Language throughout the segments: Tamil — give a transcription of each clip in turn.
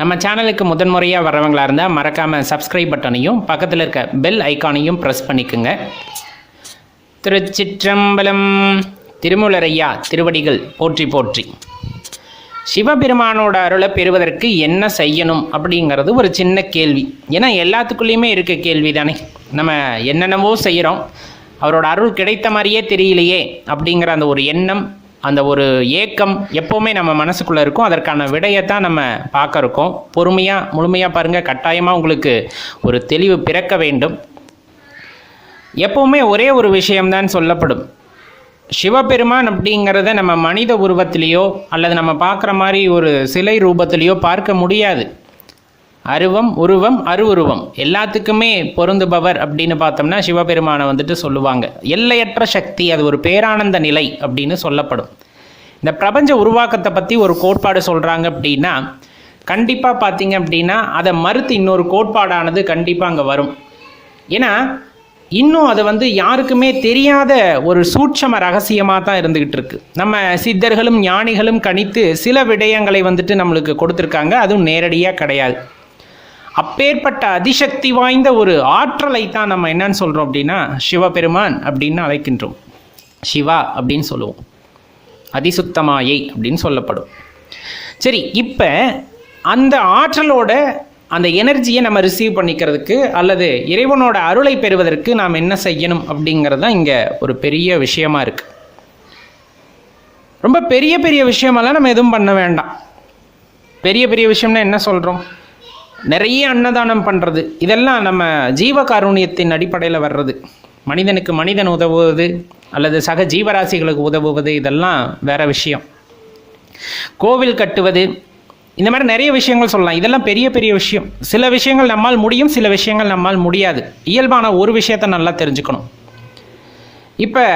நம்ம சேனலுக்கு முதன்முறையாக வரவங்களாக இருந்தால் மறக்காமல் சப்ஸ்கிரைப் பட்டனையும் பக்கத்தில் இருக்க பெல் ஐக்கானையும் ப்ரெஸ் பண்ணிக்கோங்க. திருச்சிற்றம்பலம். திருமூலரையா திருவடிகள் போற்றி போற்றி. சிவபெருமானோட அருளை பெறுவதற்கு என்ன செய்யணும் அப்படிங்கிறது ஒரு சின்ன கேள்வி. ஏன்னா எல்லாத்துக்குள்ளேயுமே இருக்க கேள்வி தானே. நம்ம என்னென்னவோ செய்கிறோம், அவரோட அருள் கிடைத்த மாதிரியே தெரியலையே அப்படிங்கிற அந்த ஒரு எண்ணம், அந்த ஒரு ஏக்கம் எப்போவுமே நம்ம மனசுக்குள்ளே இருக்கும். அதற்கான விடையைத்தான் நம்ம பார்க்க இருக்கோம். பொறுமையாக முழுமையாக பாருங்கள். கட்டாயமாக உங்களுக்கு ஒரு தெளிவு பிறக்க வேண்டும். எப்போவுமே ஒரே ஒரு விஷயம்தான் சொல்லப்படும். சிவபெருமான் அப்படிங்கிறத நம்ம மனித உருவத்திலேயோ அல்லது நம்ம பார்க்குற மாதிரி ஒரு சிலை ரூபத்திலேயோ பார்க்க முடியாது. அருவம், உருவம், அருவுருவம் எல்லாத்துக்குமே பொருந்துபவர் அப்படின்னு பார்த்தோம்னா சிவபெருமானை சொல்லுவாங்க எல்லையற்ற சக்தி, அது ஒரு பேரானந்த நிலை அப்படின்னு சொல்லப்படும். இந்த பிரபஞ்ச உருவாக்கத்தை பற்றி ஒரு கோட்பாடு சொல்கிறாங்க அப்படின்னா கண்டிப்பாக பார்த்தீங்க அப்படின்னா அதை மறுத்து இன்னொரு கோட்பாடானது கண்டிப்பாக அங்கே வரும். ஏன்னா இன்னும் அது யாருக்குமே தெரியாத ஒரு சூட்சம ரகசியமாக தான் இருந்துக்கிட்டு இருக்கு. நம்ம சித்தர்களும் ஞானிகளும் கணித்து சில விடயங்களை நம்மளுக்கு கொடுத்துருக்காங்க. அதுவும் நேரடியாக கிடையாது. அப்பேற்பட்ட அதிசக்தி வாய்ந்த ஒரு ஆற்றலை தான் நம்ம என்னன்னு சொல்கிறோம் அப்படின்னா சிவபெருமான் அப்படின்னு அழைக்கின்றோம். சிவா அப்படின்னு சொல்லுவோம். அதிசுத்தமாயை அப்படின்னு சொல்லப்படும். சரி, இப்போ அந்த ஆற்றலோட அந்த எனர்ஜியை நம்ம ரிசீவ் பண்ணிக்கிறதுக்கு அல்லது இறைவனோட அருளை பெறுவதற்கு நாம் என்ன செய்யணும் அப்படிங்கிறது தான் இங்கே ஒரு பெரிய விஷயமா இருக்கு. ரொம்ப பெரிய பெரிய விஷயமெல்லாம் நம்ம எதுவும் பண்ண வேண்டாம். பெரிய பெரிய விஷயம்னா என்ன சொல்கிறோம்? நிறைய அன்னதானம் பண்ணுறது, இதெல்லாம் நம்ம ஜீவகாருண்யத்தின் அடிப்படையில் வர்றது. மனிதனுக்கு மனிதன் உதவுவது அல்லது சக ஜீவராசிகளுக்கு உதவுவது, இதெல்லாம் வேற விஷயம். கோவில் கட்டுவது, இந்த மாதிரி நிறைய விஷயங்கள் சொல்லலாம். இதெல்லாம் பெரிய பெரிய விஷயம். சில விஷயங்கள் நம்மால் முடியும், சில விஷயங்கள் நம்மால் முடியாது. இயல்பான ஒரு விஷயத்தை நல்லா தெரிஞ்சுக்கணும். இப்போ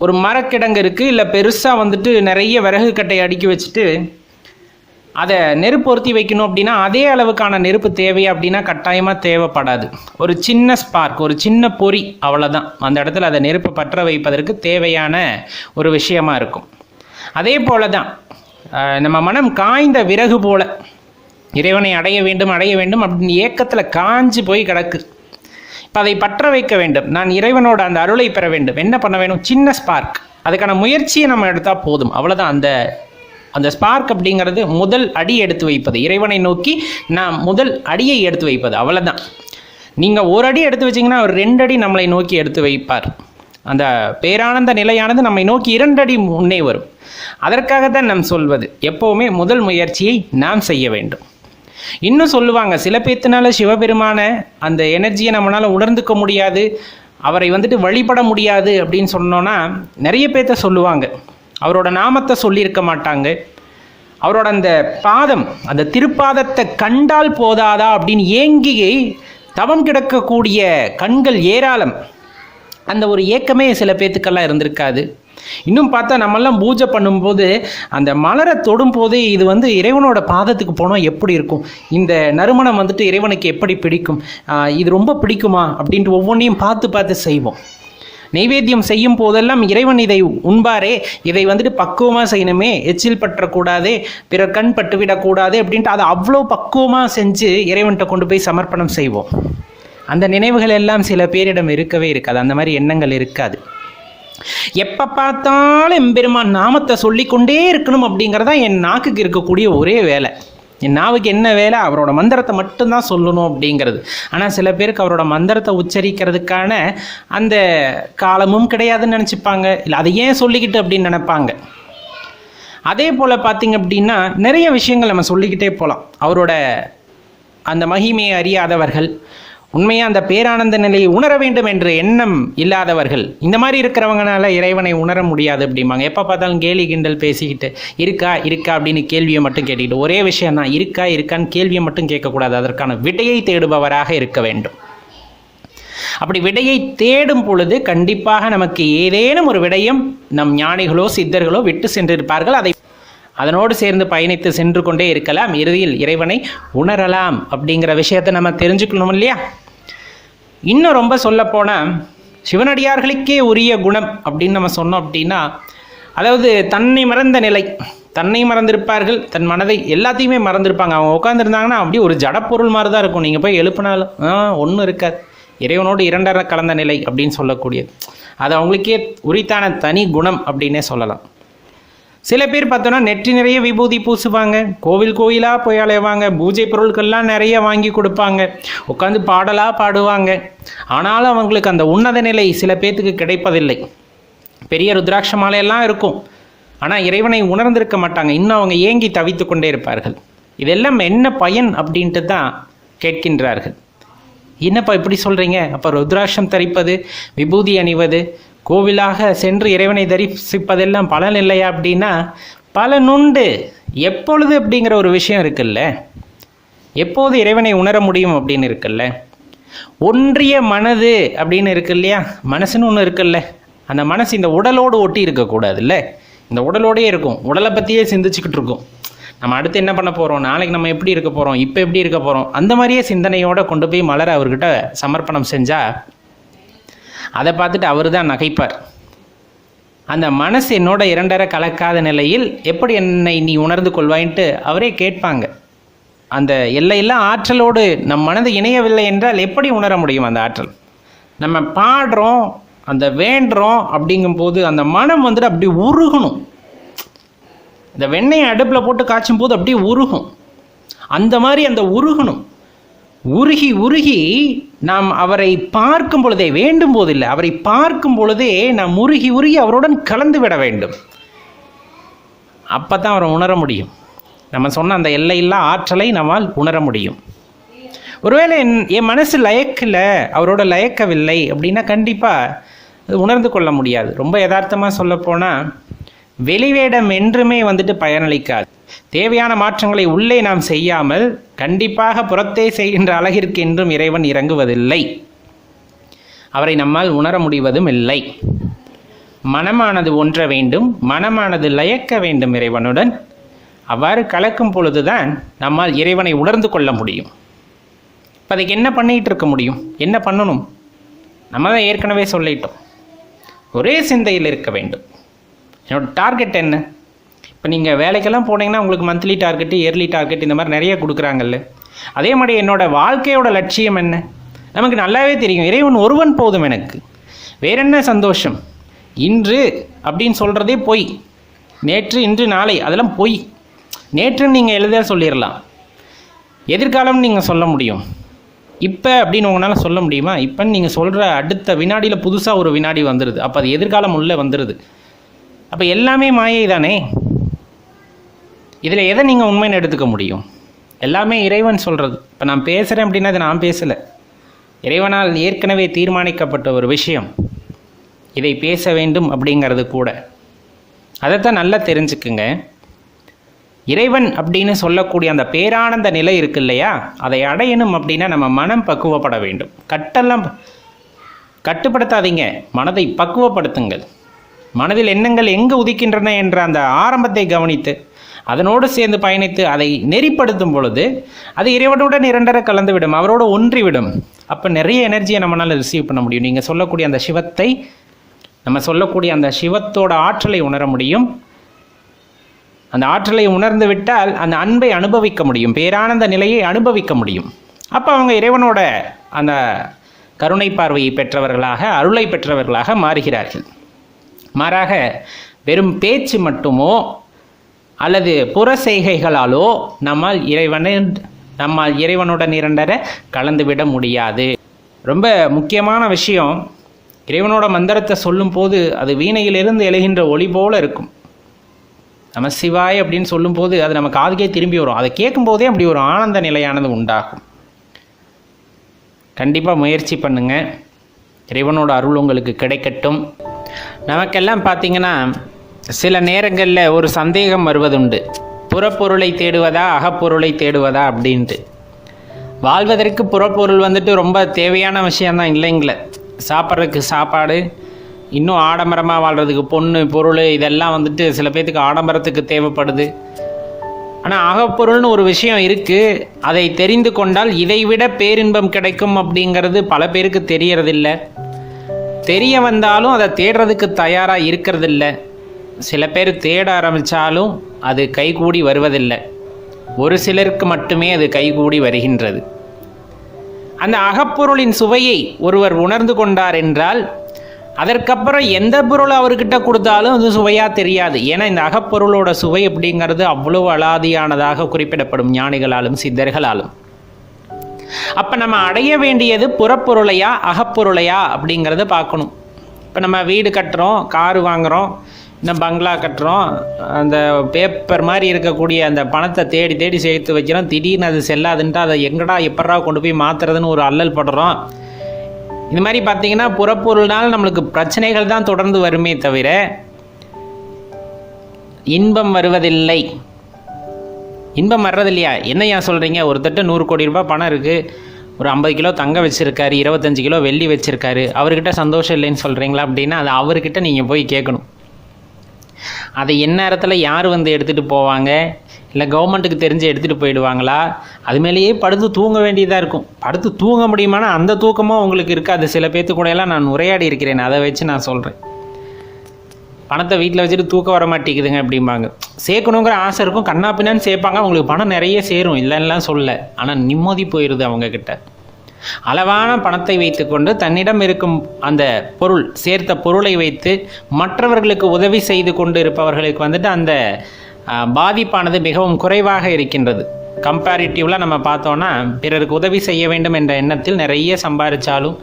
ஒரு மரக்கிடங்கு இருக்குது, இல்லை பெருசாக நிறைய விறகு கட்டையை அடுக்கி வச்சுட்டு அதை நெருப்பொருத்தி வைக்கணும் அப்படின்னா அதே அளவுக்கான நெருப்பு தேவையா அப்படின்னா கட்டாயமாக தேவைப்படாது. ஒரு சின்ன ஸ்பார்க், ஒரு சின்ன பொறி, அவ்வளோதான் அந்த இடத்துல அதை நெருப்பு பற்ற வைப்பதற்கு தேவையான ஒரு விஷயமா இருக்கும். அதே போல தான் நம்ம மனம் காய்ந்த விறகு போல இறைவனை அடைய வேண்டும் அப்படின்னு ஏக்கத்தில் காஞ்சு போய் கிடக்கு. இப்போ அதை பற்ற வைக்க வேண்டும். நான் இறைவனோட அந்த அருளை பெற வேண்டும். என்ன பண்ண வேணும்? சின்ன ஸ்பார்க். அதுக்கான முயற்சியை நம்ம எடுத்தால் போதும், அவ்வளோதான். அந்த ஸ்பார்க் அப்படிங்கிறது முதல் அடி எடுத்து வைப்பது, இறைவனை நோக்கி நான் முதல் அடியை எடுத்து வைப்பது, அவ்வளோதான். நீங்கள் ஒரு அடி எடுத்து வச்சிங்கன்னா அவர் 2 அடி நம்மளை நோக்கி எடுத்து வைப்பார். அந்த பேரானந்த நிலையானது நம்மை நோக்கி 2 அடி முன்னே வரும். அதற்காகத்தான் நாம் சொல்வது எப்போவுமே முதல் முயற்சியை நாம் செய்ய வேண்டும். இன்னும் சொல்லுவாங்க, சில பேர்த்தினால சிவபெருமான அந்த எனர்ஜியை நம்மளால் உணர்ந்துக்க முடியாது, அவரை வழிபட முடியாது அப்படின்னு சொன்னோன்னா நிறைய பேர்த்த சொல்லுவாங்க. அவரோட நாமத்தை சொல்லியிருக்க மாட்டாங்க. அவரோட அந்த பாதம், அந்த திருப்பாதத்தை கண்டால் போதாதா அப்படின்னு ஏங்கி தவம் கிடக்கக்கூடிய கண்கள் ஏராளம். அந்த ஒரு ஏக்கமே சில பேர்த்துக்கெல்லாம் இருந்திருக்காது. இன்னும் பார்த்தா நம்மெல்லாம் பூஜை பண்ணும்போது அந்த மலரை தொடும் போதே இது இறைவனோட பாதத்துக்கு போனால் எப்படி இருக்கும், இந்த நறுமணம் இறைவனுக்கு எப்படி பிடிக்கும், இது ரொம்ப பிடிக்குமா அப்படின்ட்டு ஒவ்வொன்றையும் பார்த்து செய்வோம். நைவேத்தியம் செய்யும் போதெல்லாம் இறைவன் இதை உண்பாரே, இதை பக்குவமாக செய்யணுமே, எச்சில் பற்றக்கூடாதே, பிறர் கண் பட்டுவிடக்கூடாது அப்படின்ட்டு அதை அவ்வளோ பக்குவமாக செஞ்சு இறைவன்கிட்ட கொண்டு போய் சமர்ப்பணம் செய்வோம். அந்த நினைவுகள் எல்லாம் சில பேரிடம் இருக்கவே இருக்காது. அந்த மாதிரி எண்ணங்கள் இருக்காது. எப்போ பார்த்தாலும் எம்பெருமான் நாமத்தை சொல்லிக்கொண்டே இருக்கணும் அப்படிங்கிறதா என் நாக்குக்கு இருக்கக்கூடிய ஒரே வேலை. என் நாவுக்கு என்ன வேலை? அவரோட மந்திரத்தை மட்டும்தான் சொல்லணும் அப்படிங்கிறது. ஆனால் சில பேருக்கு அவரோட மந்திரத்தை உச்சரிக்கிறதுக்கான அந்த காலமும் கிடையாதுன்னு நினச்சிப்பாங்க. இல்லை அதை ஏன் சொல்லிக்கிட்டு அப்படின்னு நினைப்பாங்க. அதே போல் பார்த்திங்க அப்படின்னா நிறைய விஷயங்கள் நம்ம சொல்லிக்கிட்டே போகலாம். அவரோட அந்த மகிமையை அறியாதவர்கள், உண்மையாக அந்த பேரானந்த நிலையை உணர வேண்டும் என்ற எண்ணம் இல்லாதவர்கள், இந்த மாதிரி இருக்கிறவங்கனால இறைவனை உணர முடியாது அப்படிம்பாங்க. எப்போ பார்த்தாலும் கேலி கிண்டல் பேசிக்கிட்டு இருக்கா அப்படின்னு கேள்வியை மட்டும் கேட்டுக்கிட்டு ஒரே விஷயம் தான், இருக்கான்னு கேள்வியை மட்டும் கேட்கக்கூடாது. அதற்கான விடையை தேடுபவராக இருக்க வேண்டும். அப்படி விடையை தேடும் பொழுது கண்டிப்பாக நமக்கு ஏதேனும் ஒரு விடயம் நம் ஞானிகளோ சித்தர்களோ விட்டு சென்றிருப்பார்கள். அதனோடு சேர்ந்து பயணித்து சென்று கொண்டே இருக்கலாம். இறுதியில் இறைவனை உணரலாம் அப்படிங்கிற விஷயத்தை நம்ம தெரிஞ்சுக்கணும் இல்லையா? இன்னும் ரொம்ப சொல்லப்போனால் சிவனடியார்களுக்கே உரிய குணம் அப்படின்னு நம்ம சொன்னோம் அப்படின்னா, அதாவது தன்னை மறந்த நிலை, தன்னை மறந்திருப்பார்கள், தன் மனதை எல்லாத்தையுமே மறந்திருப்பாங்க. அவங்க உட்காந்துருந்தாங்கன்னா அப்படியே ஒரு ஜடப்பொருள் மாதிரி தான் இருக்கும். நீங்கள் போய் எழுப்பினாலும் ஒன்றும் இருக்காது. இறைவனோடு இரண்டரை கலந்த நிலை அப்படின்னு சொல்லக்கூடியது. அது அவங்களுக்கே உரித்தான தனி குணம் அப்படின்னே சொல்லலாம். சில பேர் பார்த்தோன்னா நெற்றி நிறைய விபூதி பூசுவாங்க, கோவில் கோயிலாக போய் அலைவாங்க, பூஜை பொருட்கள்லாம் நிறைய வாங்கி கொடுப்பாங்க, உட்காந்து பாடலாக பாடுவாங்க. ஆனாலும் அவங்களுக்கு அந்த உன்னத நிலை சில பேர்த்துக்கு கிடைப்பதில்லை. பெரிய ருத்ராட்ச மாலையெல்லாம் இருக்கும், ஆனால் இறைவனை உணர்ந்திருக்க மாட்டாங்க. இன்னும் அவங்க ஏங்கி தவித்து கொண்டே இருப்பார்கள். இதெல்லாம் என்ன பயன் அப்படின்ட்டு தான் கேட்கின்றார்கள். என்னப்பா இப்படி சொல்கிறீங்க? அப்போ ருத்ராட்சம் தரிப்பது, விபூதி அணிவது, கோவிலாக சென்று இறைவனை தரிசிப்பதெல்லாம் பலன் இல்லையா அப்படின்னா பலனுண்டு. எப்பொழுது அப்படிங்கிற ஒரு விஷயம் இருக்குல்ல, எப்போது இறைவனை உணர முடியும் அப்படின்னு இருக்குல்ல. ஒன்றிய மனது அப்படின்னு இருக்கு இல்லையா, மனசுன்னு ஒன்று இருக்குல்ல. அந்த மனசு இந்த உடலோடு ஒட்டி இருக்கக்கூடாதுல்ல, இந்த உடலோடே இருக்கும், உடலை பற்றியே சிந்திச்சுக்கிட்டு இருக்கும். நம்ம அடுத்து என்ன பண்ண போகிறோம், நாளைக்கு நம்ம எப்படி இருக்க போகிறோம், இப்போ எப்படி இருக்க போகிறோம், அந்த மாதிரியே சிந்தனையோடு கொண்டு போய் மலரை அவர்கிட்ட சமர்ப்பணம் செஞ்சால் அதை பார்த்துட்டு அவர் தான் நகைப்பார். அந்த மனசு என்னோட இரண்டரை கலக்காத நிலையில் எப்படி என்னை நீ உணர்ந்து கொள்வாயின்ட்டு அவரே கேட்பாங்க. அந்த எல்லையெல்லாம் ஆற்றலோடு நம் மனது இணையவில்லை என்றால் எப்படி உணர முடியும் அந்த ஆற்றல்? நம்ம பாடுறோம், அந்த வேண்டுறோம் அப்படிங்கும்போது அந்த மனம் வந்துட்டு அப்படி உருகணும். இந்த வெண்ணெயை அடுப்பில் போட்டு காய்ச்சும் போது அப்படியே உருகும். அந்த மாதிரி அந்த உருகணும். உருகி உருகி நாம் அவரை பார்க்கும் பொழுதே, வேண்டும் போதில்லை, அவரை பார்க்கும் பொழுதே நாம் உருகி உருகி அவருடன் கலந்து விட வேண்டும். அப்போ தான் அவரை உணர முடியும். நம்ம சொன்ன அந்த எல்லையில்லா ஆற்றலை நம்மால் உணர முடியும். ஒருவேளை என் மனசு லயக்கலை, அவரோட லயக்கவில்லை அப்படின்னா கண்டிப்பாக உணர்ந்து கொள்ள முடியாது. ரொம்ப யதார்த்தமாக சொல்லப்போனால் வெளிவேடம் என்றுமே வந்துட்டு பயனளிக்காது. தேவையான மாற்றங்களை உள்ளே நாம் செய்யாமல் கண்டிப்பாக புறத்தே செய்கின்ற அழகிற்கு என்றும் இறைவன் இறங்குவதில்லை. அவரை நம்மால் உணர முடிவதும் இல்லை. மனமானது ஒன்ற வேண்டும், மனமானது லயக்க வேண்டும் இறைவனுடன். அவ்வாறு கலக்கும் பொழுதுதான் நம்மால் இறைவனை உணர்ந்து கொள்ள முடியும். இப்போ அதுக்கு என்ன பண்ணிகிட்டு இருக்க முடியும், என்ன பண்ணணும்? நம்ம தான் ஏற்கனவே சொல்லிட்டோம், ஒரே சிந்தையில் இருக்க வேண்டும். என்னோடய டார்கெட் என்ன? இப்போ நீங்கள் வேலைக்கெல்லாம் போனீங்கன்னா உங்களுக்கு மந்த்லி டார்கெட்டு, இயர்லி டார்கெட் இந்த மாதிரி நிறைய கொடுக்குறாங்கல்ல. அதே மாதிரி என்னோடய வாழ்க்கையோட லட்சியம் என்ன? நமக்கு நல்லாவே தெரியும், இறைவன் ஒருவன் போதும் எனக்கு. வேற என்ன சந்தோஷம்? இன்று அப்படின்னு சொல்கிறதே பொய். நேற்று, இன்று, நாளை அதெல்லாம் பொய். நேற்றுன்னு நீங்கள் எழுத சொல்லிடலாம், எதிர்காலம்னு நீங்கள் சொல்ல முடியும். இப்போ அப்படின்னு உங்களால் சொல்ல முடியுமா? இப்போன்னு நீங்கள் சொல்கிற அடுத்த வினாடியில் புதுசாக ஒரு வினாடி வந்துடுது. அப்போ அது எதிர்காலம் உள்ளே வந்துடுது. அப்போ எல்லாமே மாயை தானே. இதில் எதை நீங்கள் உண்மைன்னு எடுத்துக்க முடியும்? எல்லாமே இறைவன் சொல்கிறது. இப்போ நான் பேசுகிறேன் அப்படின்னா அது நான் பேசலை, இறைவனால் ஏற்கனவே தீர்மானிக்கப்பட்ட ஒரு விஷயம். இதை பேச வேண்டும் அப்படிங்கிறது கூட. அதைத்தான் நல்லா தெரிஞ்சுக்குங்க. இறைவன் அப்படின்னு சொல்லக்கூடிய அந்த பேரானந்த நிலை இருக்கு இல்லையா, அதை அடையணும் அப்படின்னா நம்ம மனம் பக்குவப்பட வேண்டும். கட்டுப்படுத்தாதீங்க, மனதை பக்குவப்படுத்துங்கள். மனதில் எண்ணங்கள் எங்கே உதிக்கின்றன என்ற அந்த ஆரம்பத்தை கவனித்து அதனோடு சேர்ந்து பயணித்து அதை நெறிப்படுத்தும் பொழுது அது இறைவனுடன் இரண்டரை கலந்துவிடும், அவரோடு ஒன்றிவிடும். அப்போ நிறைய எனர்ஜியை நம்மளால் ரிசீவ் பண்ண முடியும். நீங்கள் சொல்லக்கூடிய அந்த சிவத்தை, நம்ம சொல்லக்கூடிய அந்த சிவத்தோட ஆற்றலை உணர முடியும். அந்த ஆற்றலை உணர்ந்து விட்டால் அந்த அன்பை அனுபவிக்க முடியும், பேரானந்த நிலையை அனுபவிக்க முடியும். அப்போ அவங்க இறைவனோட அந்த கருணை பார்வையை பெற்றவர்களாக, அருளை பெற்றவர்களாக மாறுகிறார்கள். மாறாக வெறும் பேச்சு மட்டுமோ அல்லது புற செய்கைகளாலோ நம்மால் இறைவனுடன் இரண்டரை கலந்துவிட முடியாது. ரொம்ப முக்கியமான விஷயம், இறைவனோட மந்திரத்தை சொல்லும் போது அது வீணையிலிருந்து எழுகின்ற ஒளி போல இருக்கும். நம சிவாய் அப்படின்னு சொல்லும்போது அது நம்ம காதுக்கே திரும்பி வரும். அதை கேட்கும்போதே அப்படி ஒரு ஆனந்த நிலையானது உண்டாகும். கண்டிப்பாக முயற்சி பண்ணுங்க, இறைவனோட அருள் உங்களுக்கு கிடைக்கட்டும். நமக்கெல்லாம் பார்த்திங்கன்னா சில நேரங்களில் ஒரு சந்தேகம் வருவதுண்டு, புறப்பொருளை தேடுவதா அகப்பொருளை தேடுவதா அப்படின்ட்டு. வாழ்வதற்கு புறப்பொருள் வந்துட்டு ரொம்ப தேவையான விஷயந்தான் இல்லைங்களே. சாப்பிட்றதுக்கு சாப்பாடு, இன்னும் ஆடம்பரமாக வாழ்கிறதுக்கு பொண்ணு பொருள், இதெல்லாம் வந்துட்டு சில பேர்த்துக்கு ஆடம்பரத்துக்கு தேவைப்படுது. ஆனால் அகப்பொருள்னு ஒரு விஷயம் இருக்குது, அதை தெரிந்து கொண்டால் இதைவிட பேரின்பம் கிடைக்கும் அப்படிங்கிறது பல பேருக்கு தெரியறதில்லை. தெரிய வந்தாலும் அதை தேடுறதுக்கு தயாராக இருக்கிறதில்ல. சில பேர் தேட ஆரம்பித்தாலும் அது கைகூடி வருவதில்லை. ஒரு சிலருக்கு மட்டுமே அது கைகூடி வருகின்றது. அந்த அகப்பொருளின் சுவையை ஒருவர் உணர்ந்து கொண்டார் என்றால் அதற்கப்புறம் எந்த பொருள் அவர்கிட்ட கொடுத்தாலும் அது சுவையாக தெரியாது. ஏன்னா இந்த அகப்பொருளோட சுவை அப்படிங்கிறது அவ்வளோ அலாதியானதாக குறிப்பிடப்படும் ஞானிகளாலும் சித்தர்களாலும். அப்போ நம்ம அடைய வேண்டியது புறப்பொருளையா அகப்பொருளையா அப்படிங்கிறத பார்க்கணும். இப்போ நம்ம வீடு கட்டுறோம், காரு வாங்குகிறோம், இன்னும் பங்களா கட்டுறோம், அந்த பேப்பர் மாதிரி இருக்கக்கூடிய அந்த பணத்தை தேடி தேடி சேர்த்து வைக்கிறோம். திடீர்னு அது செல்லாதுன்ட்டு அதை எங்கடா எப்படா கொண்டு போய் மாற்றுறதுன்னு ஒரு அல்லல் படுறோம். இந்த மாதிரி பார்த்தீங்கன்னா புறப்பொருள்னால் நம்மளுக்கு பிரச்சனைகள் தான் தொடர்ந்து வருமே தவிர இன்பம் வருவதில்லை. இன்பம் வர்றதில்லையா? என்னையா சொல்கிறீங்க? ஒருத்தட்ட 100 கோடி ரூபாய் பணம் இருக்குது, ஒரு 50 கிலோ தங்கம் வச்சுருக்காரு, 25 கிலோ வெள்ளி வச்சுருக்காரு, அவர்கிட்ட சந்தோஷம் இல்லைன்னு சொல்கிறீங்களா? அப்படின்னா அது அவர்கிட்ட நீங்கள் போய் கேட்கணும். அதை எந்நேரத்தில் யார் வந்து எடுத்துகிட்டு போவாங்க? இல்லை கவர்மெண்ட்டுக்கு தெரிஞ்சு எடுத்துகிட்டு போயிடுவாங்களா? அது மேலேயே படுத்து தூங்க வேண்டியதாக இருக்கும். படுத்து தூங்க முடியுமானா அந்த தூக்கமும் உங்களுக்கு இருக்காது. சில பேர்த்து கூட எல்லாம் நான் உரையாடி இருக்கிறேன், அதை வச்சு நான் சொல்கிறேன். பணத்தை வீட்டில் வச்சுட்டு தூக்கம் வர மாட்டேங்குதுங்க அப்படிம்பாங்க. சேர்க்கணுங்கிற ஆசை இருக்கும், கண்ணா பின்னான்னு சேர்ப்பாங்க, அவங்களுக்கு பணம் நிறைய சேரும், இல்லைன்னெலாம் சொல்ல. ஆனால் நிம்மதி போயிடுது அவங்கக்கிட்ட. அளவான பணத்தை வைத்துக்கொண்டு தன்னிடம் இருக்கும் அந்த பொருள், சேர்த்த பொருளை வைத்து மற்றவர்களுக்கு உதவி செய்து கொண்டு இருப்பவர்களுக்கு வந்துட்டு அந்த பாதிப்பானது மிகவும் குறைவாக இருக்கின்றது. கம்பேரிட்டிவ்லாம் நம்ம பார்த்தோன்னா பிறருக்கு உதவி செய்ய வேண்டும் என்ற எண்ணத்தில் நிறைய சம்பாதிச்சாலும்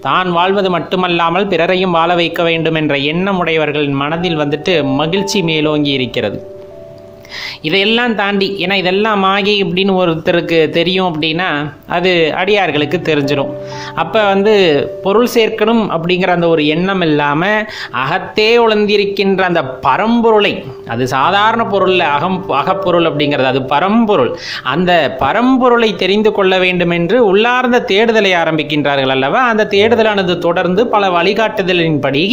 தான் வாழ்வது மட்டுமல்லாமல் பிறரையும் வாழ வைக்க வேண்டும் என்ற எண்ணம் உடையவர்களின் மனதில் வந்துட்டு மகிழ்ச்சி மேலோங்கி இருக்கிறது. இதையெல்லாம் தாண்டி, ஏன்னா இதெல்லாம் மாயை இப்படின்னு ஒருத்தருக்கு தெரியும் அப்படின்னா அது அடியார்களுக்கு தெரிஞ்சிடும். அப்போ பொருள் சேர்க்கணும் அப்படிங்கிற அந்த ஒரு எண்ணம் இல்லாமல் அகத்தே உழந்திருக்கின்ற அந்த பரம்பொருளை, அது சாதாரண பொருளில் அகப்பொருள் அப்படிங்கிறது அது பரம்பொருள், அந்த பரம்பொருளை தெரிந்து கொள்ள வேண்டும் என்று உள்ளார்ந்த தேடுதலை ஆரம்பிக்கின்றார்கள் அல்லவா? அந்த தேடுதலானது தொடர்ந்து பல வழிகாட்டுதலின்படி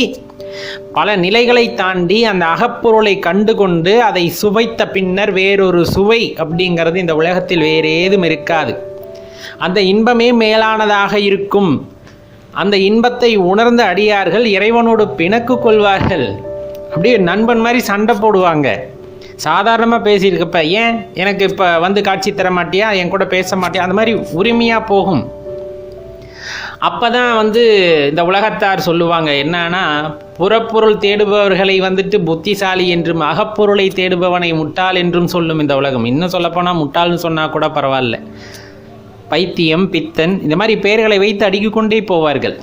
பல நிலைகளை தாண்டி அந்த அகப்பொருளை கண்டு கொண்டு அதை சுவைத்த பின்னர் வேறொரு சுவை அப்படிங்கிறது இந்த உலகத்தில் வேறு ஏதும் இருக்காது. அந்த இன்பமே மேலானதாக இருக்கும். அந்த இன்பத்தை உணர்ந்த அடியார்கள் இறைவனோடு பிணக்கு கொள்வார்கள். அப்படியே நண்பன் மாதிரி சண்டை போடுவாங்க. சாதாரணமாக பேசியிருக்கப்ப ஏன் எனக்கு இப்போ காட்சி தர மாட்டியா, என் கூட பேச மாட்டியா, அந்த மாதிரி உரிமையாக போகும். அப்போ தான் இந்த உலகத்தார் சொல்லுவாங்க என்னன்னா, புறப்பொருள் தேடுபவர்களை புத்திசாலி என்றும் அகப்பொருளை தேடுபவனை முட்டாள் என்றும் சொல்லும் இந்த உலகம். இன்னும் சொல்லப்போனால் முட்டாள்னு சொன்னால் கூட பரவாயில்ல. பைத்தியம், பித்தன், இந்த மாதிரி பெயர்களை வைத்து அடுக்கிக்கொண்டே போவார்கள்.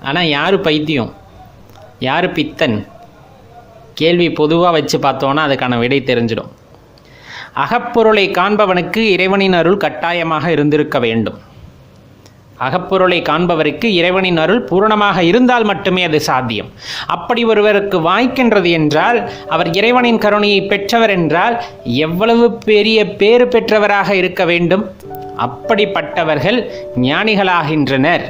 ஆனால் யார் பைத்தியம், யார் பித்தன்? கேள்வி பொதுவாக வச்சு பார்த்தோன்னா அதுக்கான விடை தெரிஞ்சிடும். அகப்பொருளை காண்பவனுக்கு இறைவனின் அருள் கட்டாயமாக இருந்திருக்க வேண்டும். அகப்பொருளை காண்பவருக்கு இறைவனின் அருள் பூரணமாக இருந்தால் மட்டுமே அது சாத்தியம். அப்படி ஒருவருக்கு வாய்க்கின்றது என்றால், அவர் இறைவனின் கருணையை பெற்றவர் என்றால் எவ்வளவு பெரிய பேறு பெற்றவராக இருக்க வேண்டும்? அப்படிப்பட்டவர்கள் ஞானிகளாகின்றனர்,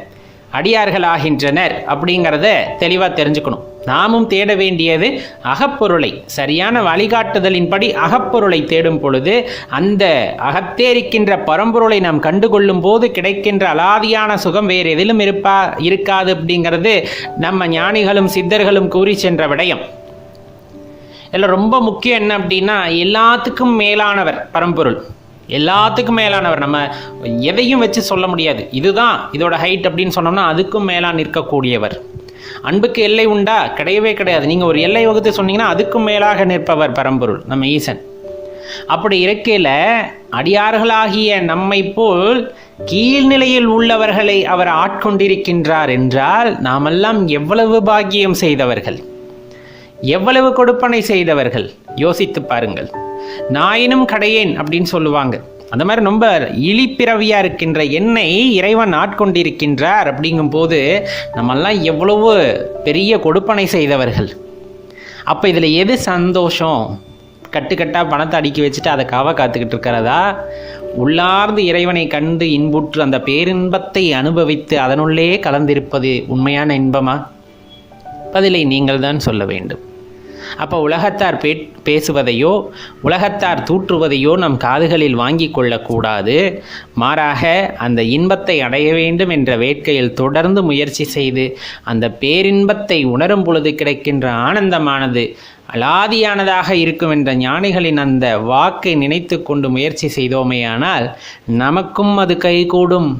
அடியார்களாகின்றனர் அப்படிங்கிறத தெளிவாக தெரிஞ்சுக்கணும். நாமும் தேட வேண்டியது அகப்பொருளை. சரியான வழிகாட்டுதலின்படி அகப்பொருளை தேடும் பொழுது அந்த அகத்தே இருக்கின்ற பரம்பொருளை நாம் கண்டுகொள்ளும் போது கிடைக்கின்ற அலாதியான சுகம் வேறு எதிலும் இருக்காது அப்படிங்கிறது நம்ம ஞானிகளும் சித்தர்களும் கூறி சென்ற விடயம். இதில் ரொம்ப முக்கியம் என்ன அப்படின்னா, எல்லாத்துக்கும் மேலானவர் பரம்பொருள், எல்லாத்துக்கும் மேலானவர். நம்ம எதையும் வச்சு சொல்ல முடியாது, இதுதான் இதோட ஹைட் அப்படின்னு சொன்னோம்னா அதுக்கும் மேலாக நிற்கக்கூடியவர். அன்புக்கு எல்லை உண்டா? கிடையவே கிடையாது. நீங்கள் ஒரு எல்லை வகுத்து சொன்னீங்கன்னா அதுக்கும் மேலாக நிற்பவர் பரம்பொருள், நம்ம ஈசன். அப்படி இருக்கையில் அடியார்களாகிய நம்மை போல் கீழ்நிலையில் உள்ளவர்களை அவர் ஆட்கொண்டிருக்கின்றார் என்றால் நாமெல்லாம் எவ்வளவு பாக்கியம் செய்தவர்கள், எவ்வளவு கொடுப்பனை செய்தவர்கள் யோசித்து பாருங்கள். நாயினும் கடையேன் அப்படின்னு சொல்லுவாங்க. அந்த மாதிரி ரொம்ப இழிப்பிறவியாக இருக்கின்ற என்னை இறைவன் ஆட்கொண்டிருக்கின்றார் அப்படிங்கும் போது நம்மெல்லாம் எவ்வளவு பெரிய கொடுப்பனை செய்தவர்கள். அப்போ இதில் எது சந்தோஷம்? கட்டுக்கட்டாக பணத்தை அடுக்கி வச்சுட்டு அதை காத்துக்கிட்டு இருக்கிறதா? உள்ளார்ந்து இறைவனை கண்டு இன்புற்று அந்த பேரின்பத்தை அனுபவித்து அதனுள்ளே கலந்திருப்பது உண்மையான இன்பமா? பதிலை நீங்கள் தான் சொல்ல வேண்டும். அப்போ உலகத்தார் பேசுவதையோ உலகத்தார் தூற்றுவதையோ நம் காதுகளில் வாங்கி கொள்ளக்கூடாது. மாறாக அந்த இன்பத்தை அடைய வேண்டும் என்ற வேட்கையில் தொடர்ந்து முயற்சி செய்து அந்த பேரின்பத்தை உணரும் பொழுது கிடைக்கின்ற ஆனந்தமானது அலாதியானதாக இருக்கும் என்ற ஞானிகளின் அந்த வாக்கை நினைத்து கொண்டு முயற்சி செய்தோமேயானால் நமக்கும் அது கைகூடும்.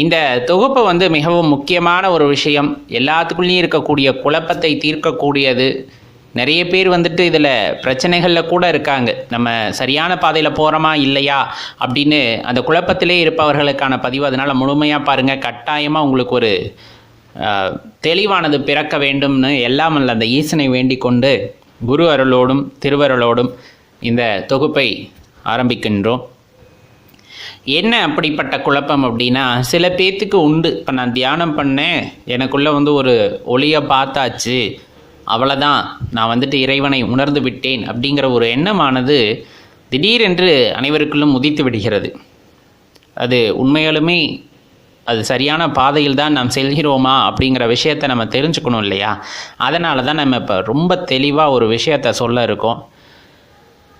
இந்த தொகுப்பு மிகவும் முக்கியமான ஒரு விஷயம். எல்லாத்துக்குள்ளேயும் இருக்கக்கூடிய குழப்பத்தை தீர்க்கக்கூடியது. நிறைய பேர் இதில் பிரச்சனைகளில் கூட இருக்காங்க. நம்ம சரியான பாதையில் போகிறோமா இல்லையா அப்படின்னு அந்த குழப்பத்திலே இருப்பவர்களுக்கான பதிவு. அதனால் முழுமையாக பாருங்கள். கட்டாயமாக உங்களுக்கு ஒரு தெளிவானது பிறக்க வேண்டும்னு எல்லாம் அல்ல அந்த ஈசனை வேண்டிக் கொண்டு குரு அருளோடும் திருவருளோடும் இந்த தொகுப்பை ஆரம்பிக்கின்றோம். என்ன அப்படிப்பட்ட குழப்பம் அப்படின்னா, சில பேர்த்துக்கு உண்டு. இப்போ நான் தியானம் பண்ணேன், எனக்குள்ளே ஒரு ஒளியை பார்த்தாச்சு, அவ்வளோதான், நான் இறைவனை உணர்ந்து விட்டேன் அப்படிங்கிற ஒரு எண்ணமானது திடீரென்று அனைவருக்குள்ளும் உதித்து விடுகிறது. அது உண்மையாலுமே அது சரியான பாதையில் தான் நாம் செல்கிறோமா அப்படிங்கிற விஷயத்தை நம்ம தெரிஞ்சுக்கணும் இல்லையா? அதனால தான் நம்ம இப்போ ரொம்ப தெளிவாக ஒரு விஷயத்தை சொல்ல இருக்கோம்.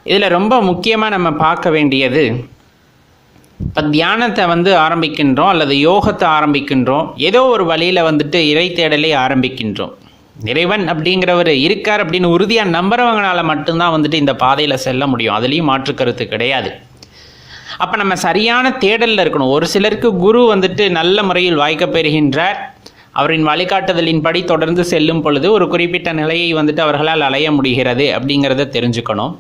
இதில் ரொம்ப முக்கியமாக நம்ம பார்க்க வேண்டியது, இப்போ தியானத்தை ஆரம்பிக்கின்றோம் அல்லது யோகத்தை ஆரம்பிக்கின்றோம், ஏதோ ஒரு வழியில் இறை தேடலை ஆரம்பிக்கின்றோம். இறைவன் அப்படிங்கிறவர் இருக்கார் அப்படின்னு உறுதியாக நம்புறவங்களால மட்டும்தான் இந்த பாதையில் செல்ல முடியும். அதுலேயும் மாற்று கருத்து கிடையாது. அப்போ நம்ம சரியான தேடலில் இருக்கணும். ஒரு சிலருக்கு குரு நல்ல முறையில் வாய்க்கப் பெறுகின்றார். அவரின் வழிகாட்டுதலின்படி தொடர்ந்து செல்லும் பொழுது ஒரு குறிப்பிட்ட நிலையை அவர்களால் அடைய முடிகிறது அப்படிங்கிறத தெரிஞ்சுக்கணும்.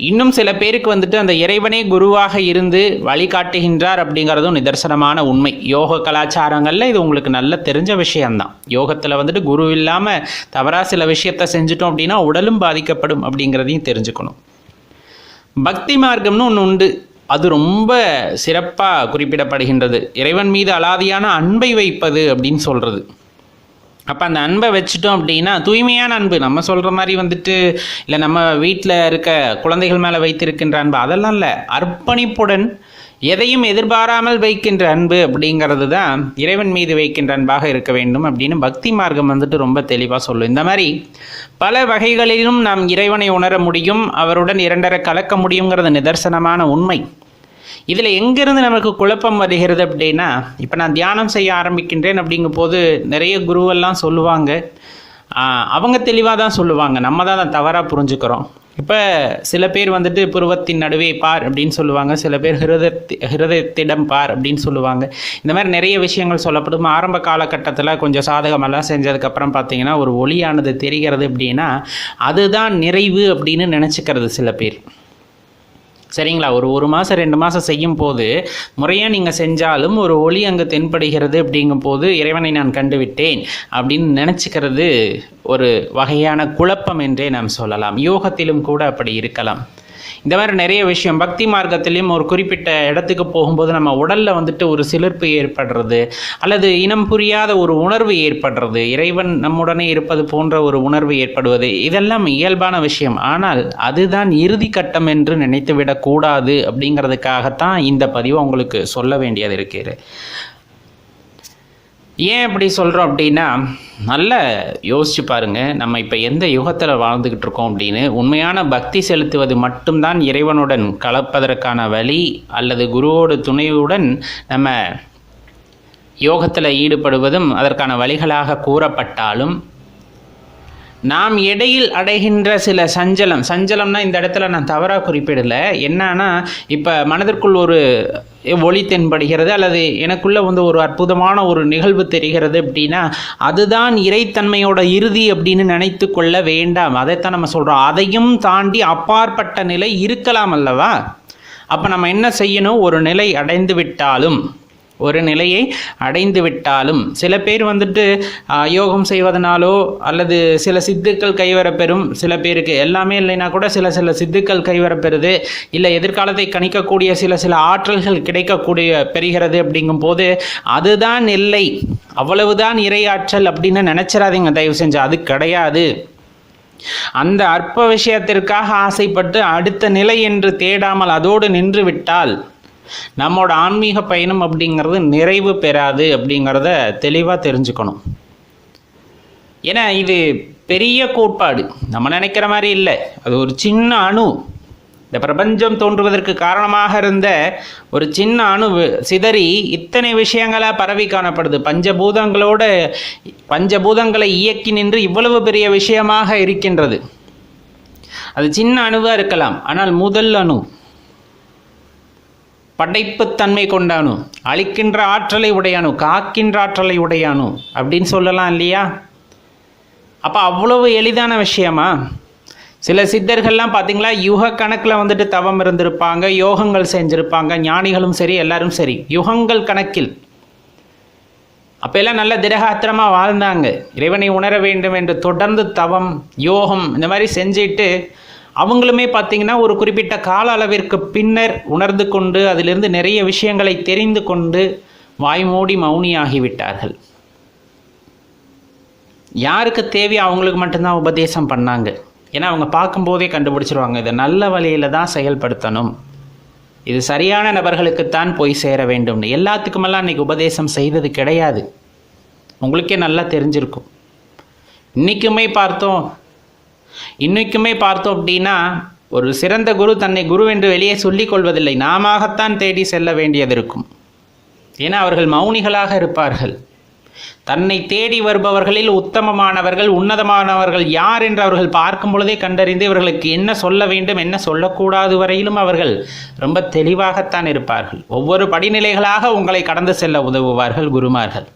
இன்னும் சில பேருக்கு அந்த இறைவனே குருவாக இருந்து வழிகாட்டுகின்றார் அப்படிங்கிறதும் நிதர்சனமான உண்மை. யோக கலாச்சாரங்களில் இது உங்களுக்கு நல்ல தெரிஞ்ச விஷயம்தான். யோகத்தில் குரு இல்லாமல் தவறாக சில விஷயத்தை செஞ்சிட்டோம் அப்படின்னா உடலும் பாதிக்கப்படும் அப்படிங்கிறதையும் தெரிஞ்சுக்கணும். பக்தி மார்க்கம்னு ஒன்று உண்டு. அது ரொம்ப சிறப்பாக குறிப்பிடப்படுகின்றது. இறைவன் மீது அலாதியான அன்பை வைப்பது அப்படின்னு சொல்கிறது. அப்போ அந்த அன்பை வச்சுட்டோம் அப்படின்னா தூய்மையான அன்பு, நம்ம சொல்கிற மாதிரி இல்லை நம்ம வீட்டில் இருக்க குழந்தைகள் மேலே வைத்திருக்கின்ற அன்பு, அதெல்லாம் இல்லை. அர்ப்பணிப்புடன் எதையும் எதிர்பாராமல் வைக்கின்ற அன்பு அப்படிங்கிறது தான் இறைவன் மீது வைக்கின்ற அன்பாக இருக்க வேண்டும் அப்படின்னு பக்தி மார்க்கம் ரொம்ப தெளிவாக சொல்லும். இந்த மாதிரி பல வகைகளிலும் நாம் இறைவனை உணர முடியும், அவருடன் இரண்டரை கலக்க முடியுங்கிறது நிதர்சனமான உண்மை. இதில் எங்கேருந்து நமக்கு குழப்பம் வருகிறது அப்படின்னா, இப்போ நான் தியானம் செய்ய ஆரம்பிக்கின்றேன் அப்படிங்கும் போது நிறைய குருவெல்லாம் சொல்லுவாங்க, அவங்க தெளிவாக தான் சொல்லுவாங்க, நம்ம தான் தவறாக புரிஞ்சுக்கிறோம். இப்போ சில பேர் புருவத்தின் நடுவே பார் அப்படின்னு சொல்லுவாங்க, சில பேர் ஹிருதயத்திடம் பார் அப்படின்னு சொல்லுவாங்க. இந்த மாதிரி நிறைய விஷயங்கள் சொல்லப்படும். ஆரம்ப காலகட்டத்தில் கொஞ்சம் சாதகமெல்லாம் செஞ்சதுக்கப்புறம் பார்த்திங்கன்னா ஒரு ஒளியானது தெரிகிறது அப்படின்னா அதுதான் நிறைவு அப்படின்னு நினச்சிக்கிறது சில பேர். சரிங்களா? ஒரு மாதம் 2 மாதம் செய்யும் போது முறையாக நீங்கள் செஞ்சாலும் ஒரு ஒளி அங்கே தென்படுகிறது அப்படிங்கும் போது இறைவனை நான் கண்டுவிட்டேன் அப்படின்னு நினச்சிக்கிறது ஒரு வகையான குழப்பம் என்றே நாம் சொல்லலாம். யோகத்திலும் கூட அப்படி இருக்கலாம். இந்த மாதிரி நிறைய விஷயம் பக்தி மார்க்கத்திலையும் ஒரு குறிப்பிட்ட இடத்துக்கு போகும்போது நம்ம உடலில் ஒரு சிலிர்ப்பு ஏற்படுறது அல்லது இனம் புரியாத ஒரு உணர்வு ஏற்படுறது, இறைவன் நம்முடனே இருப்பது போன்ற ஒரு உணர்வு ஏற்படுவது, இதெல்லாம் இயல்பான விஷயம். ஆனால் அதுதான் இறுதி கட்டம் என்று நினைத்துவிடக்கூடாது அப்படிங்கிறதுக்காகத்தான் இந்த பதிவை உங்களுக்கு சொல்ல வேண்டியது இருக்கிறது. ஏன் அப்படி சொல்கிறோம் அப்படின்னா, நல்லா யோசிச்சு பாருங்கள், நம்ம இப்போ எந்த யுகத்தில் வாழ்ந்துக்கிட்டு இருக்கோம் அப்படின்னு. உண்மையான பக்தி செலுத்துவது மட்டும்தான் இறைவனுடன் கலப்பதற்கான வழி, அல்லது குருவோடு துணையுடன் நம்ம யோகத்தில் ஈடுபடுவதும் அதற்கான வழிகளாக கூறப்பட்டாலும், நாம் இடையில் அடைகின்ற சில சஞ்சலம்னா இந்த இடத்துல நான் தவறாக குறிப்பிடலை. என்னன்னா, இப்போ மனதிற்குள் ஒரு ஒளி தென்படுகிறது அல்லது எனக்குள்ள ஒரு அற்புதமான ஒரு நிகழ்வு தெரிகிறது அப்படின்னா அதுதான் இறைத்தன்மையோட இறுதி அப்படின்னு நினைத்து கொள்ள வேண்டாம். அதைத்தான் நம்ம சொல்கிறோம். அதையும் தாண்டி அப்பாற்பட்ட நிலை இருக்கலாம் அல்லவா? அப்போ நம்ம என்ன செய்யணும்? ஒரு நிலையை அடைந்து விட்டாலும் சில பேர் யோகம் செய்வதனாலோ அல்லது சில சித்துக்கள் கைவரப்பெறும். சில பேருக்கு எல்லாமே இல்லைன்னா கூட சில சித்துக்கள் கைவரப்பெறுது, இல்லை எதிர்காலத்தை கணிக்கக்கூடிய சில ஆற்றல்கள் பெறுகிறது அப்படிங்கும் போது அதுதான் எல்லை, அவ்வளவுதான் இறையாற்றல் அப்படின்னு நினைச்சிடாதீங்க தயவு செஞ்சு. அது கிடையாது. அந்த அற்ப விஷயத்திற்காக ஆசைப்பட்டு அடுத்த நிலை என்று தேடாமல் அதோடு நின்று விட்டால் நம்மோட ஆன்மீக பயணம் அப்படிங்கிறது நிறைவு பெறாது அப்படிங்கிறத தெளிவாக தெரிஞ்சுக்கணும். ஏன்னா இது பெரிய கோட்பாடு, நம்ம நினைக்கிற மாதிரி இல்லை. அது ஒரு சின்ன அணு. இந்த பிரபஞ்சம் தோன்றுவதற்கு காரணமாக இருந்த ஒரு சின்ன அணு சிதறி இத்தனை விஷயங்களாக பரவி காணப்படுது. பஞ்சபூதங்களை இயக்கி நின்று இவ்வளவு பெரிய விஷயமாக இருக்கின்றது. அது சின்ன அணுவாக இருக்கலாம், ஆனால் முதல் அணு, படைப்புத்தன்மை கொண்ட அணு, அழிக்கின்ற ஆற்றலை உடைய அணு, காக்கின்ற ஆற்றலை உடைய அணு அப்படின்னு சொல்லலாம் இல்லையா? அப்போ அவ்வளவு எளிதான விஷயமா? சில சித்தர்கள்லாம் பார்த்தீங்களா, யுக கணக்கில் வந்துட்டு தவம் இருந்திருப்பாங்க, யோகங்கள் செஞ்சுருப்பாங்க, ஞானிகளும் சரி எல்லாரும் சரி யுகங்கள் கணக்கில். அப்போ எல்லாம் நல்ல திடகாத்திரமாக வாழ்ந்தாங்க. இறைவனை உணர வேண்டும் என்று தொடர்ந்து தவம் யோகம் இந்த மாதிரி செஞ்சுட்டு அவங்களுமே பார்த்திங்கன்னா ஒரு குறிப்பிட்ட கால அளவிற்கு பின்னர் உணர்ந்து கொண்டு அதிலிருந்து நிறைய விஷயங்களை தெரிந்து கொண்டு வாய்மூடி மௌனியாகிவிட்டார்கள். யாருக்கு தேவையோ அவங்களுக்கு மட்டும்தான் உபதேசம் பண்ணாங்க. ஏன்னா அவங்க பார்க்கும்போதே கண்டுபிடிச்சிருவாங்க, இதை நல்ல வழியில் தான் செயல்படுத்தணும், இது சரியான நபர்களுக்குத்தான் போய் சேர வேண்டும்னு. எல்லாத்துக்குமெல்லாம் இன்றைக்கி உபதேசம் செய்தது கிடையாது. உங்களுக்கே நல்லா தெரிஞ்சிருக்கும். இன்றைக்குமே பார்த்தோம் அப்படின்னா ஒரு சிறந்த குரு தன்னை குரு என்று வெளியே சொல்லிக் கொள்வதில்லை, நாமத்தான் தேடி செல்ல வேண்டியது இருக்கும். ஏன்னா அவர்கள் மௌனிகளாக இருப்பார்கள். தன்னை தேடி வருபவர்களில் உத்தமமானவர்கள் உன்னதமானவர்கள் யார் என்று அவர்கள் பார்க்கும் பொழுதே கண்டறிந்து இவர்களுக்கு என்ன சொல்ல வேண்டும் என்ன சொல்லக்கூடாது வரையிலும் அவர்கள் ரொம்ப தெளிவாகத்தான் இருப்பார்கள். ஒவ்வொரு படிநிலைகளாக உங்களை கடந்து செல்ல உதவுவார்கள் குருமார்கள்.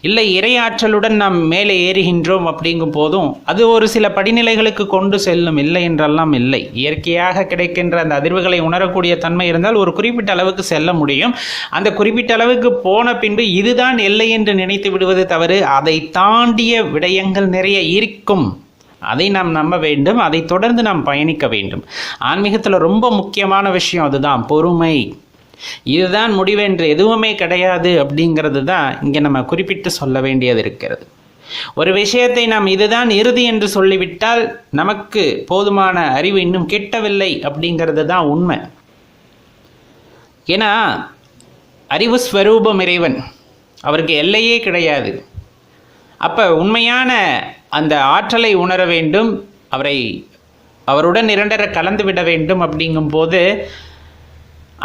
இல்லை இறையாற்றலுடன் நாம் மேலே ஏறுகின்றோம் அப்படிங்கும் போதும் அது ஒரு சில படிநிலைகளுக்கு கொண்டு செல்லும், இல்லை என்றெல்லாம் இல்லை. இயற்கையாக கிடைக்கின்ற அந்த அதிர்வுகளை உணரக்கூடிய தன்மை இருந்தால் ஒரு குறிப்பிட்ட அளவுக்கு செல்ல முடியும். அந்த குறிப்பிட்ட அளவுக்கு போன பின்பு இதுதான் எல்லை என்று நினைத்து விடுவது தவறு. அதை தாண்டிய விடயங்கள் நிறைய இருக்கும், அதை நாம் நம்ப வேண்டும், அதை தொடர்ந்து நாம் பயணிக்க வேண்டும். ஆன்மீகத்தில் ரொம்ப முக்கியமான விஷயம் அதுதான் பொறுமை. இதுதான் முடிவென்று எதுவுமே கிடையாது அப்படிங்கிறது தான் இங்கே நம்ம குறிப்பிட்டு சொல்ல வேண்டியது இருக்கிறது. ஒரு விஷயத்தை நாம் இதுதான் இறுதி என்று சொல்லிவிட்டால் நமக்கு போதுமான அறிவு இன்னும் கிட்டவில்லை அப்படிங்கிறது தான் உண்மை. ஏன்னா அறிவு ஸ்வரூபம் இறைவன், அவருக்கு எல்லையே கிடையாது. அப்போ உண்மையான அந்த ஆற்றலை உணர வேண்டும், அவருடன் இரண்டரை கலந்து விட வேண்டும். அப்படிங்கும் போது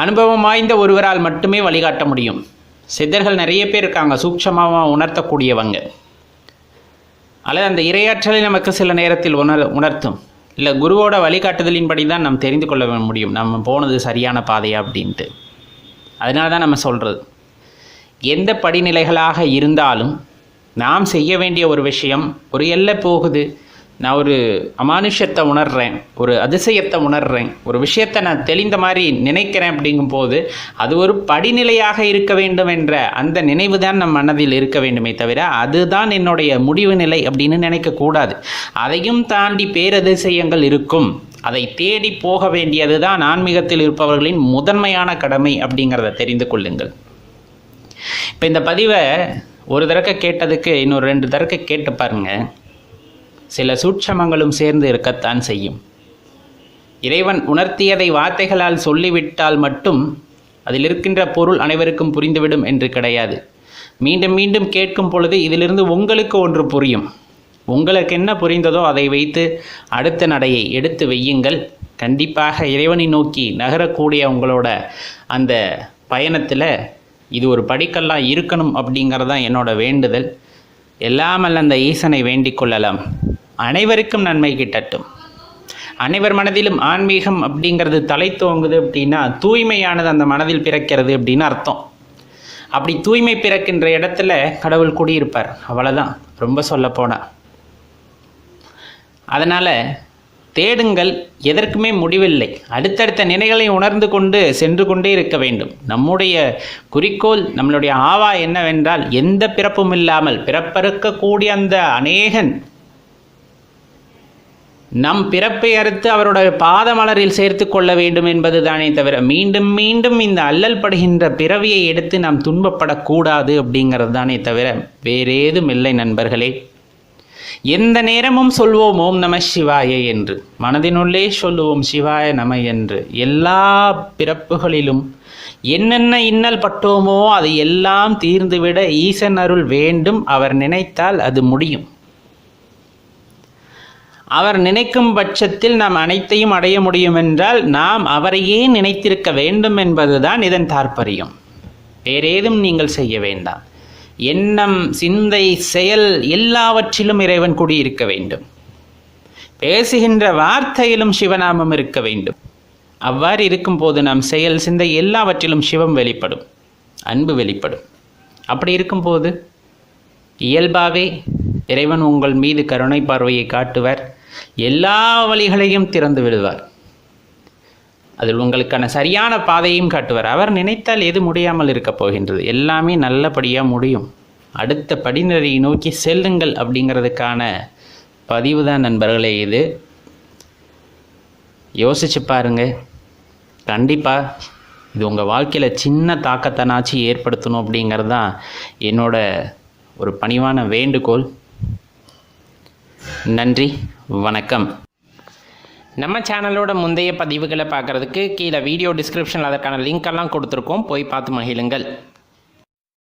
அனுபவம் வாய்ந்த ஒருவரால் மட்டுமே வழிகாட்ட முடியும். சித்தர்கள் நிறைய பேர் இருக்காங்க, சூட்சமாக உணர்த்தக்கூடியவங்க. அல்லது அந்த இரையாற்றலை நமக்கு சில நேரத்தில் உணர்த்தும். இல்லை குருவோட வழிகாட்டுதலின்படி தான் நாம் தெரிந்து கொள்ள முடியும் நம்ம போனது சரியான பாதையா அப்படின்ட்டு. அதனால தான் நம்ம சொல்கிறது, எந்த படிநிலைகளாக இருந்தாலும் நாம் செய்ய வேண்டிய ஒரு விஷயம், ஒரு எல்லை போகுது, நான் ஒரு அமானுஷத்தை உணர்கிறேன், ஒரு அதிசயத்தை உணர்கிறேன், ஒரு விஷயத்தை நான் தெளிந்த மாதிரி நினைக்கிறேன் அப்படிங்கும்போது அது ஒரு படிநிலையாக இருக்க வேண்டும் என்ற அந்த நினைவு தான் நம் மனதில் இருக்க வேண்டுமே தவிர அதுதான் என்னுடைய முடிவு நிலை அப்படின்னு நினைக்கக்கூடாது. அதையும் தாண்டி பேரதிசயங்கள் இருக்கும், அதை தேடி போக வேண்டியது தான் ஆன்மீகத்தில் இருப்பவர்களின் முதன்மையான கடமை அப்படிங்கிறத தெரிந்து கொள்ளுங்கள். இப்போ இந்த பதிவை ஒரு தடவை கேட்டதுக்கு இன்னொரு 2 தடவை கேட்டு பாருங்கள். சில சூட்சமங்களும் சேர்ந்து இருக்கத்தான் செய்யும். இறைவன் உணர்த்தியதை வார்த்தைகளால் சொல்லிவிட்டால் மட்டும் அதில் இருக்கின்ற பொருள் அனைவருக்கும் புரிந்துவிடும் என்று கிடையாது. மீண்டும் மீண்டும் கேட்கும் பொழுது இதிலிருந்து உங்களுக்கு ஒன்று புரியும். உங்களுக்கு என்ன புரிந்ததோ அதை வைத்து அடுத்த நடையை எடுத்து வையுங்கள். கண்டிப்பாக இறைவனை நோக்கி நகரக்கூடிய உங்களோட அந்த பயணத்தில் இது ஒரு படிக்கல்லாக இருக்கணும் அப்படிங்கிறதான் என்னோட வேண்டுதல். எல்லாமல் அந்த ஈசனை வேண்டிக் கொள்ளலாம். அனைவருக்கும் நன்மை கிட்டட்டும். அனைவர் மனதிலும் ஆன்மீகம் அப்படிங்கிறது தலை தோங்குது அப்படின்னா தூய்மையானது அந்த மனதில் பிறக்கிறது அப்படின்னு அர்த்தம். அப்படி தூய்மை பிறக்கின்ற இடத்துல கடவுள் குடியிருப்பார், அவ்வளோதான், ரொம்ப சொல்லப்போனால். அதனால் தேடுங்கள், எதற்குமே முடிவில்லை. அடுத்தடுத்த நிலைகளை உணர்ந்து கொண்டு சென்று கொண்டே இருக்க வேண்டும். நம்முடைய குறிக்கோள், நம்மளுடைய ஆவா என்னவென்றால் எந்த பிறப்பும் இல்லாமல் பிறப்பறுக்கக்கூடிய அந்த அநேகன் நம் பிறப்பை அறுத்து அவருடைய பாதமலரில் சேர்த்து கொள்ள வேண்டும் என்பது தானே தவிர மீண்டும் மீண்டும் இந்த அல்லல் படுகின்ற பிறவியை எடுத்து நாம் துன்பப்படக்கூடாது அப்படிங்கிறது தானே தவிர வேறேதும் இல்லை நண்பர்களே. எந்த நேரமும் சொல்வோம் ஓம் நம சிவாய என்று, மனதினுள்ளே சொல்லுவோம் சிவாய நம என்று. எல்லா பிறப்புகளிலும் என்னென்ன இன்னல் பட்டோமோ அது எல்லாம் தீர்ந்துவிட ஈசன் அருள் வேண்டும். அவர் நினைத்தால் அது முடியும். அவர் நினைக்கும் பட்சத்தில் நாம் அனைத்தையும் அடைய முடியும் என்றால் நாம் அவரையே நினைத்திருக்க வேண்டும் என்பதுதான் இதன் தாற்பயம். வேறேதும் நீங்கள் செய்ய வேண்டாம். எண்ணம், சிந்தை, செயல் எல்லாவற்றிலும் இறைவன் குடியிருக்க வேண்டும். பேசுகின்ற வார்த்தையிலும் சிவநாமம் இருக்க வேண்டும். அவ்வாறு இருக்கும்போது நாம் செயல், சிந்தை எல்லாவற்றிலும் சிவம் வெளிப்படும், அன்பு வெளிப்படும். அப்படி இருக்கும்போது இயல்பாகவே இறைவன் உங்கள் மீது கருணை பார்வையை காட்டுவார், எல்லா வழிகளையும் திறந்து விடுவார், அதில் உங்களுக்கான சரியான பாதையும் காட்டுவார். அவர் நினைத்தால் எது முடியாமல் இருக்கப் போகின்றது? எல்லாமே நல்லபடியாக முடியும். அடுத்த படிநிலையை நோக்கி செல்லுங்கள் அப்படிங்கிறதுக்கான பதிவு தான் நண்பர்களே இது. யோசிச்சு பாருங்க. கண்டிப்பாக இது உங்கள் வாழ்க்கையில் சின்ன தாக்கத்தைனாச்சு ஏற்படுத்தணும் அப்படிங்கிறது தான் என்னோட ஒரு பணிவான வேண்டுகோள். நன்றி, வணக்கம். நம்ம சேனலோட முந்தைய பதிவுகளை பார்க்குறதுக்கு கீழே வீடியோ டிஸ்கிரிப்ஷனில் அதற்கான லிங்க் எல்லாம் கொடுத்துருக்கோம், போய் பார்த்து மகிழுங்கள்.